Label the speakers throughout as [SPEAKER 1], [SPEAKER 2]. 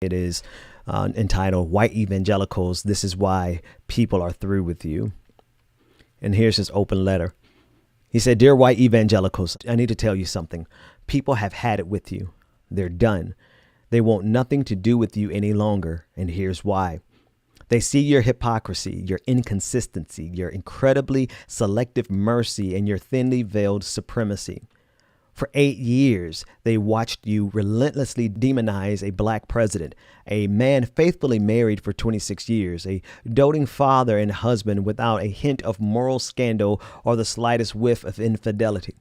[SPEAKER 1] It is entitled White Evangelicals, This is Why People Are Through with You. And here's his open letter. He said, "Dear white evangelicals, I need to tell you something. People have had it with you. They're done. They want nothing to do with you any longer. And here's why. They see your hypocrisy, your inconsistency, your incredibly selective mercy, and your thinly veiled supremacy. For 8 years, they watched you relentlessly demonize a black president, a man faithfully married for 26 years, a doting father and husband without a hint of moral scandal or the slightest whiff of infidelity.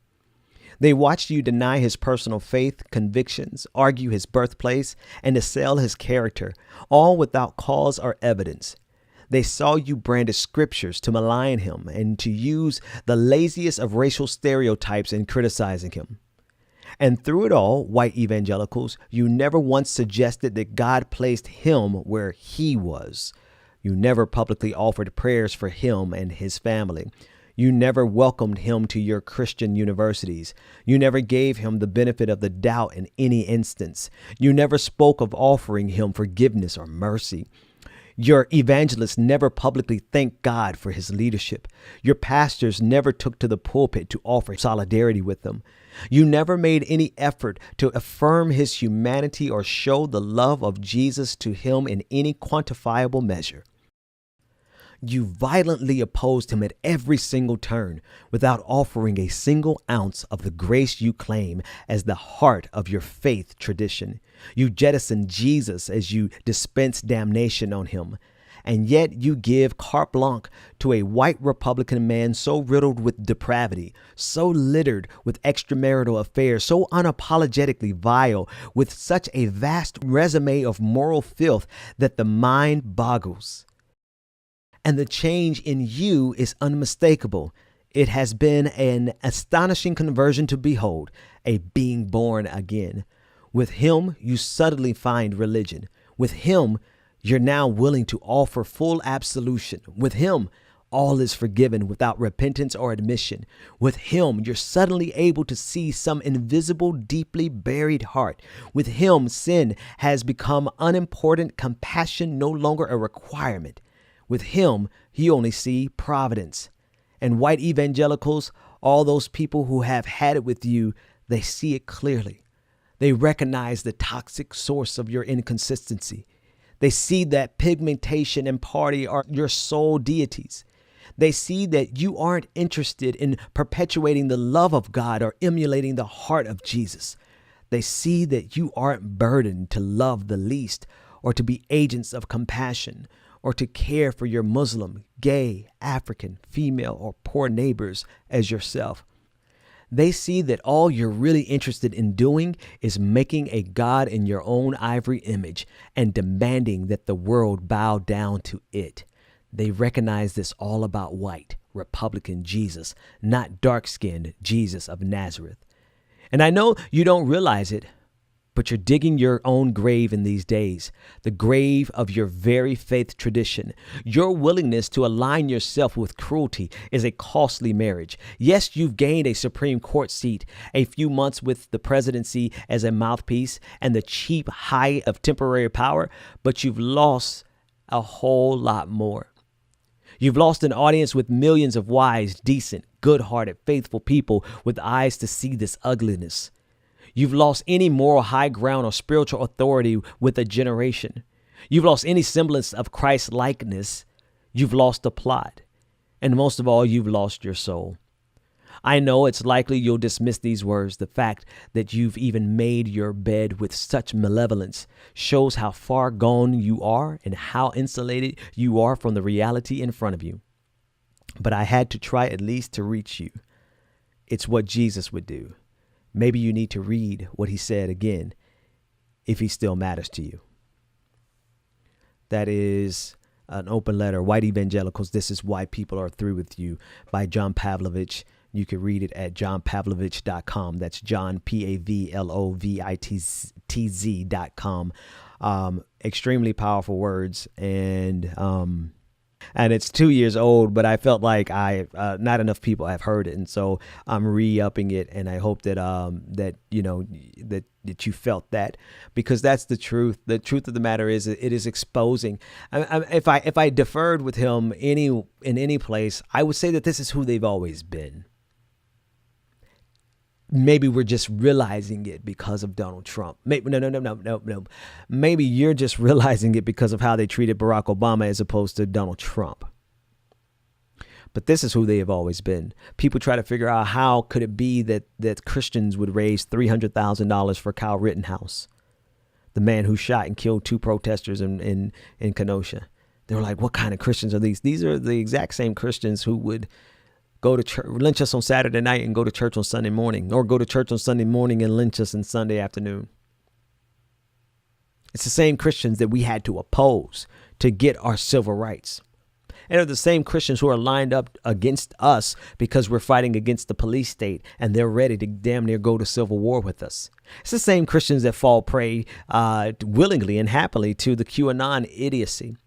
[SPEAKER 1] They watched you deny his personal faith, convictions, argue his birthplace, and assail his character, all without cause or evidence. They saw you brandish scriptures to malign him and to use the laziest of racial stereotypes in criticizing him. And through it all, white evangelicals, you never once suggested that God placed him where he was. You never publicly offered prayers for him and his family. You never welcomed him to your Christian universities. You never gave him the benefit of the doubt in any instance. You never spoke of offering him forgiveness or mercy. Your evangelists never publicly thanked God for his leadership. Your pastors never took to the pulpit to offer solidarity with him. You never made any effort to affirm his humanity or show the love of Jesus to him in any quantifiable measure. You violently opposed him at every single turn without offering a single ounce of the grace you claim as the heart of your faith tradition. You jettisoned Jesus as you dispensed damnation on him. And yet you give carte blanche to a white Republican man so riddled with depravity, so littered with extramarital affairs, so unapologetically vile, with such a vast resume of moral filth that the mind boggles. And the change in you is unmistakable. It has been an astonishing conversion to behold, a being born again. With him, you subtly find religion. With him, you're now willing to offer full absolution. With him, all is forgiven without repentance or admission. With him, you're suddenly able to see some invisible, deeply buried heart. With him, sin has become unimportant, compassion no longer a requirement. With him, you only see providence. And white evangelicals, all those people who have had it with you, they see it clearly. They recognize the toxic source of your inconsistency. They see that pigmentation and party are your sole deities. They see that you aren't interested in perpetuating the love of God or emulating the heart of Jesus. They see that you aren't burdened to love the least or to be agents of compassion or to care for your Muslim, gay, African, female, or poor neighbors as yourself. They see that all you're really interested in doing is making a God in your own ivory image and demanding that the world bow down to it. They recognize this all about white, Republican Jesus, not dark-skinned Jesus of Nazareth. And I know you don't realize it, but you're digging your own grave in these days, the grave of your very faith tradition. Your willingness to align yourself with cruelty is a costly marriage. Yes, you've gained a Supreme Court seat, a few months with the presidency as a mouthpiece, and the cheap high of temporary power, but you've lost a whole lot more. You've lost an audience with millions of wise, decent, good-hearted, faithful people with eyes to see this ugliness. You've lost any moral high ground or spiritual authority with a generation. You've lost any semblance of Christ-likeness. You've lost the plot. And most of all, you've lost your soul. I know it's likely you'll dismiss these words. The fact that you've even made your bed with such malevolence shows how far gone you are and how insulated you are from the reality in front of you. But I had to try at least to reach you. It's what Jesus would do. Maybe you need to read what he said again, if he still matters to you. That is an open letter, White Evangelicals, This is Why People Are Through with You, by John Pavlovich. You can read it at johnpavlovich.com. That's John, Pavlovitz.com. Extremely powerful words. And and it's 2 years old, but I felt like not enough people have heard it, and so I'm re-upping it, and I hope that that you felt that, because that's the truth. The truth of the matter is, it is exposing. If I deferred with him in any place, I would say that this is who they've always been. Maybe we're just realizing it because of Donald Trump. Maybe no. Maybe you're just realizing it because of how they treated Barack Obama as opposed to Donald Trump. But this is who they have always been. People try to figure out how could it be that Christians would raise $300,000 for Kyle Rittenhouse, the man who shot and killed 2 protesters in Kenosha. They were like, what kind of Christians are these? These are the exact same Christians who would go to church, lynch us on Saturday night and go to church on Sunday morning, or go to church on Sunday morning and lynch us on Sunday afternoon. It's the same Christians that we had to oppose to get our civil rights. And they're the same Christians who are lined up against us because we're fighting against the police state, and they're ready to damn near go to civil war with us. It's the same Christians that fall prey willingly and happily to the QAnon idiocy.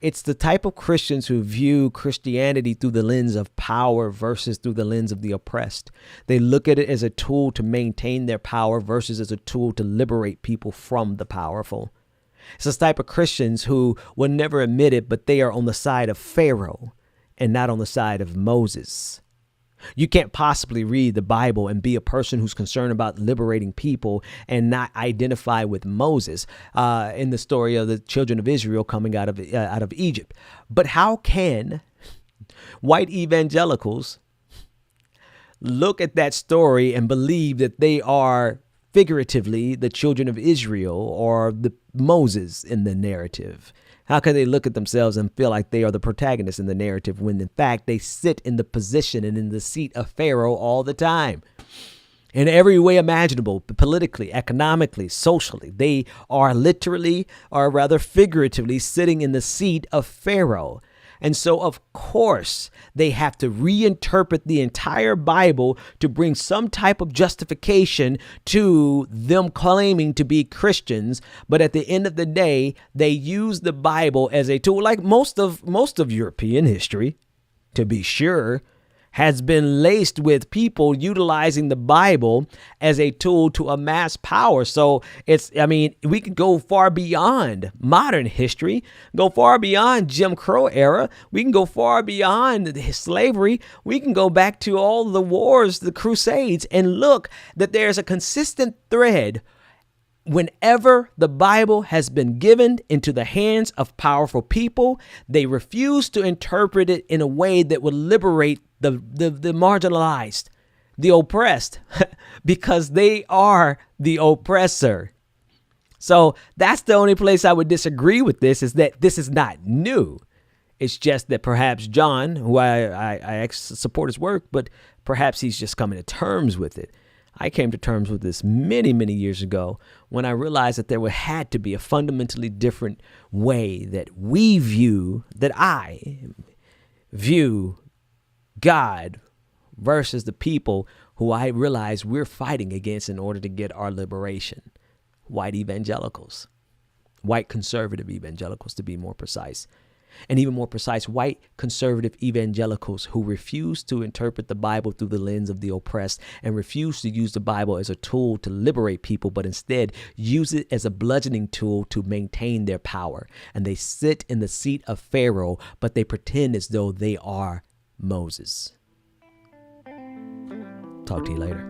[SPEAKER 1] It's the type of Christians who view Christianity through the lens of power versus through the lens of the oppressed. They look at it as a tool to maintain their power versus as a tool to liberate people from the powerful. It's this type of Christians who will never admit it, but they are on the side of Pharaoh and not on the side of Moses. You can't possibly read the Bible and be a person who's concerned about liberating people and not identify with Moses in the story of the children of Israel coming out of Egypt. But how can white evangelicals look at that story and believe that they are figuratively the children of Israel or the Moses in the narrative? How can they look at themselves and feel like they are the protagonists in the narrative when in fact they sit in the position and in the seat of Pharaoh all the time? In every way imaginable, politically, economically, socially, they are literally, or rather figuratively, sitting in the seat of Pharaoh. And so, of course, they have to reinterpret the entire Bible to bring some type of justification to them claiming to be Christians. But at the end of the day, they use the Bible as a tool, like most of European history, to be sure, has been laced with people utilizing the Bible as a tool to amass power. So we can go far beyond modern history, go far beyond Jim Crow era. We can go far beyond slavery. We can go back to all the wars, the Crusades, and look that there's a consistent thread. Whenever the Bible has been given into the hands of powerful people, they refuse to interpret it in a way that would liberate the marginalized, the oppressed, because they are the oppressor. So that's the only place I would disagree with this, is that this is not new. It's just that perhaps John, who I support his work, but perhaps he's just coming to terms with it. I came to terms with this many, many years ago when I realized that there had to be a fundamentally different way that I view God versus the people who I realize we're fighting against in order to get our liberation. White evangelicals, white conservative evangelicals, to be more precise. And even more precise, white conservative evangelicals who refuse to interpret the Bible through the lens of the oppressed and refuse to use the Bible as a tool to liberate people, but instead use it as a bludgeoning tool to maintain their power. And they sit in the seat of Pharaoh, but they pretend as though they are Moses. Talk to you later.